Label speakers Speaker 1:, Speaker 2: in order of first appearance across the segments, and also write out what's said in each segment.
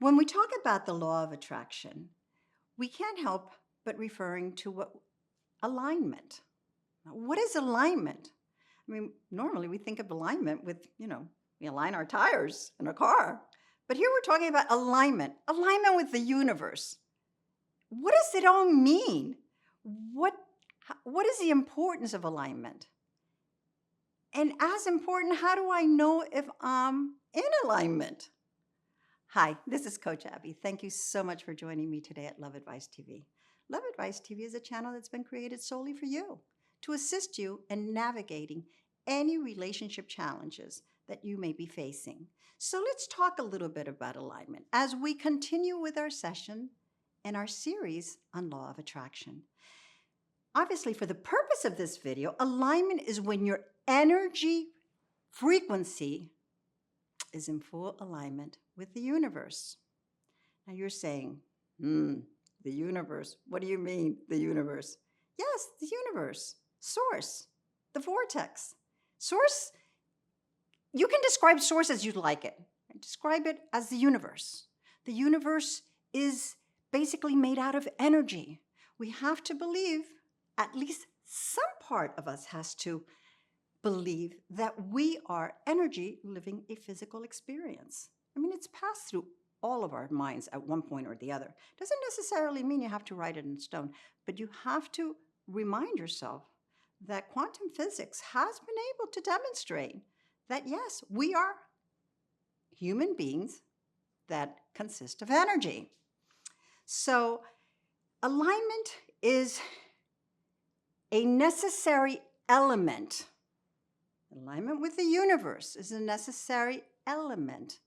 Speaker 1: When we talk about the law of attraction, we can't help but referring to what alignment. Now, what is alignment? I mean, normally we think of alignment with, we align our tires in a car. But here we're talking about alignment with the universe. What does it all mean? What, what is the importance of alignment? And as important, how do I know if I'm in alignment? Hi, this is Coach Abby. Thank you so much for joining me today at Love Advice TV. Love Advice TV is a channel that's been created solely for you to assist you in navigating any relationship challenges that you may be facing. So let's talk a little bit about alignment as we continue with our session and our series on law of attraction. Obviously, for the purpose of this video, alignment is when your energy frequency is in full alignment with the universe. Now you're saying, the universe. What do you mean, the universe? Yes, the universe, source, the vortex. Source, you can describe source as you'd like it. Describe it as the universe. The universe is basically made out of energy. We have to believe, at least some part of us has to believe that we are energy living a physical experience. I mean, it's passed through all of our minds at one point or the other. Doesn't necessarily mean you have to write it in stone, but you have to remind yourself that quantum physics has been able to demonstrate that, yes, we are human beings that consist of energy. So alignment is a necessary element. Alignment with the universe is a necessary element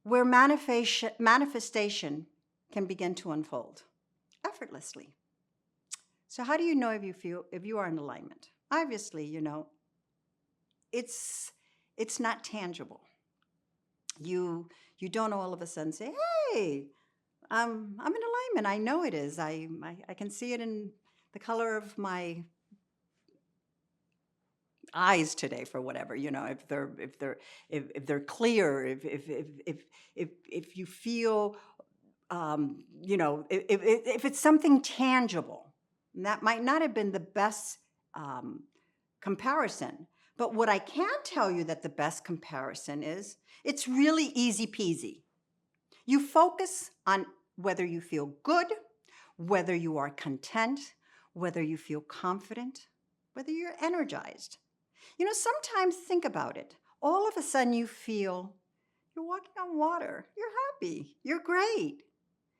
Speaker 1: where manifestation can begin to unfold effortlessly. So how do you know if you are in alignment? Obviously, it's not tangible. You don't all of a sudden say, "Hey, I'm in alignment." I know it is. I can see it in the color of my eyes today, for whatever, if they're clear, if you feel, if it's something tangible. And that might not have been the best comparison, but what I can tell you that the best comparison is, it's really easy peasy. You focus on whether you feel good, whether you are content, whether you feel confident, whether you're energized. Sometimes think about it. All of a sudden you feel you're walking on water. You're happy. You're great.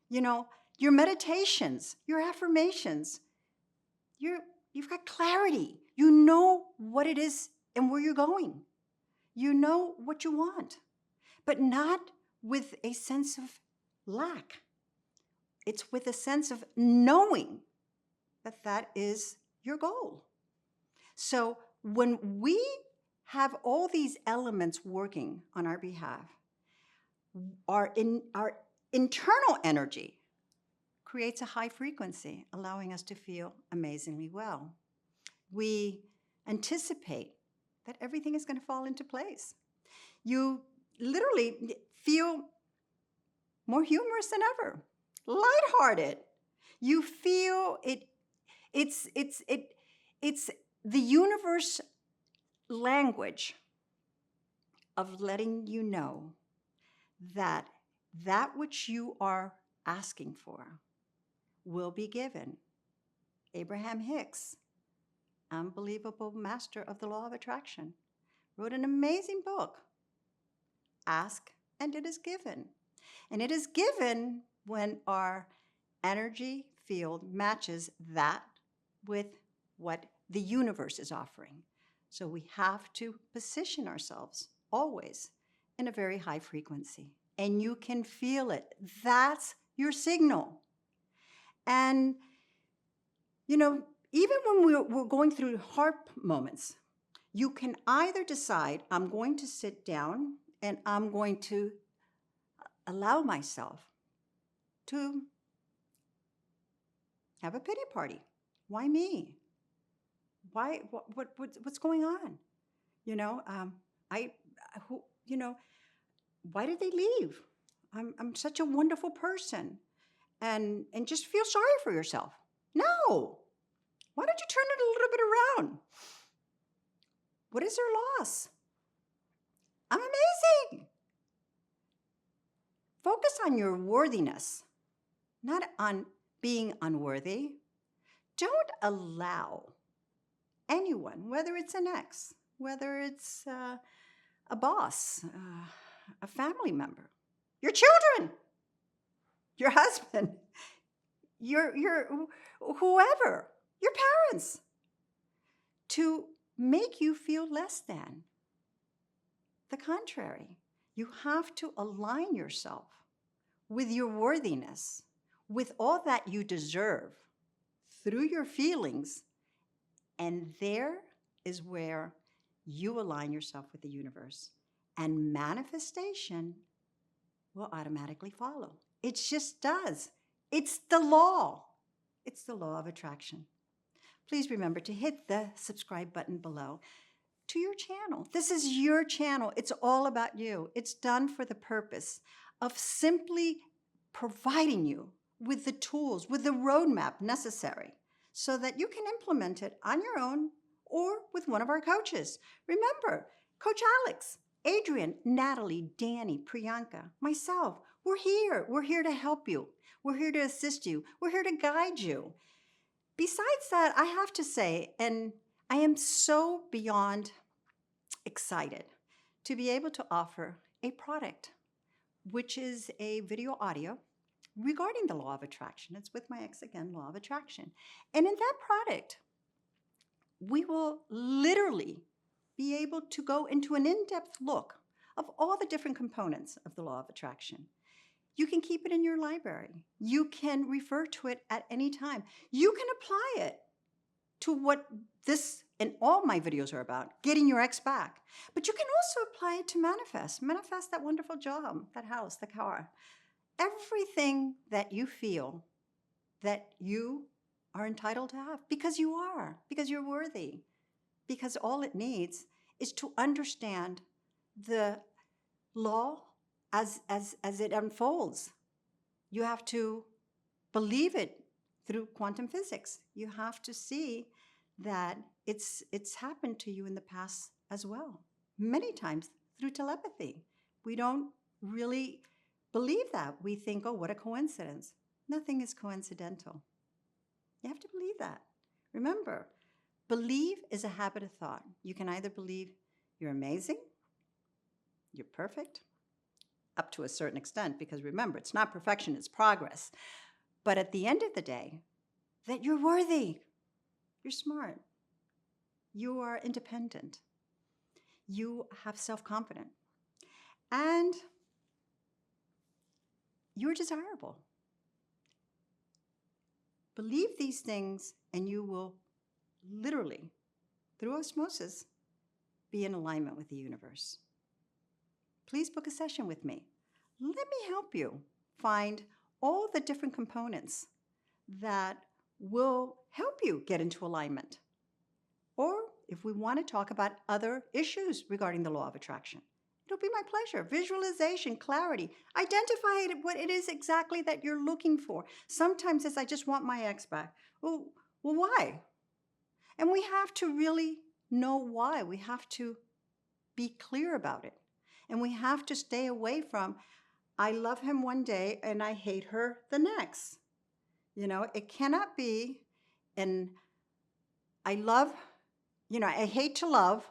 Speaker 1: Your meditations, your affirmations, you've got clarity. You know what it is and where you're going. You know what you want, but not with a sense of lack. It's with a sense of knowing that that is your goal. So when we have all these elements working on our behalf, our internal energy creates a high frequency, allowing us to feel amazingly well. We anticipate that everything is going to fall into place. You literally feel more humorous than ever, lighthearted. You feel it's the universe language of letting you know that that which you are asking for will be given. Abraham Hicks, unbelievable master of the law of attraction, wrote an amazing book, Ask and It Is Given. And it is given when our energy field matches that with what the universe is offering. So we have to position ourselves always in a very high frequency. And you can feel it. That's your signal. And, even when we're going through hard moments, you can either decide, I'm going to sit down and I'm going to allow myself to have a pity party. Why me? What's going on? Why did they leave? I'm such a wonderful person, and just feel sorry for yourself. No. Why don't you turn it a little bit around? What is their loss? I'm amazing. Focus on your worthiness, not on being unworthy. Don't allow anyone, whether it's an ex, whether it's a boss, a family member, your children, your husband, your whoever, your parents, to make you feel less than. The contrary, you have to align yourself with your worthiness, with all that you deserve through your feelings. And there is where you align yourself with the universe, and manifestation will automatically follow. It just does. It's the law. It's the law of attraction. Please remember to hit the subscribe button below to your channel. This is your channel. It's all about you. It's done for the purpose of simply providing you with the tools, with the roadmap necessary so that you can implement it on your own or with one of our coaches. Remember, Coach Alex, Adrian, Natalie, Danny, Priyanka, myself, we're here. We're here to help you. We're here to assist you. We're here to guide you. Besides that, I have to say, and I am so beyond excited to be able to offer a product, which is a video audio regarding the law of attraction. It's with my ex again, law of attraction. And in that product, we will literally be able to go into an in-depth look of all the different components of the law of attraction. You can keep it in your library. You can refer to it at any time. You can apply it to what this and all my videos are about, getting your ex back. But you can also apply it to manifest that wonderful job, that house, the car. Everything that you feel that you are entitled to have, because you are, because you're worthy, because all it needs is to understand the law as it unfolds. You have to believe it through quantum physics. You have to see that it's happened to you in the past as well, many times through telepathy. We don't really believe that. We think, oh, what a coincidence. Nothing is coincidental. You have to believe that. Remember, believe is a habit of thought. You can either believe you're amazing, you're perfect, up to a certain extent, because remember, it's not perfection, it's progress. But at the end of the day, that you're worthy, you're smart, you are independent, you have self-confidence, and you're desirable. Believe these things and you will literally, through osmosis, be in alignment with the universe. Please book a session with me. Let me help you find all the different components that will help you get into alignment. Or if we want to talk about other issues regarding the law of attraction, it'll be my pleasure. Visualization, clarity, identify what it is exactly that you're looking for. Sometimes it's, I just want my ex back. Well, why? And we have to really know why. We have to be clear about it. And we have to stay away from, I love him one day and I hate her the next. You know, it cannot be an I hate to love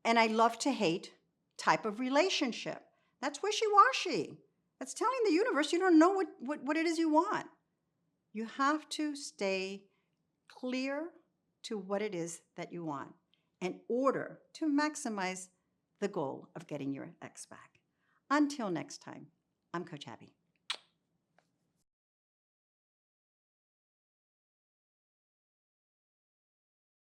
Speaker 1: and I love to hate type of relationship. That's wishy-washy. That's telling the universe you don't know what it is you want. You have to stay clear to what it is that you want in order to maximize the goal of getting your ex back. Until next time, I'm Coach Abby.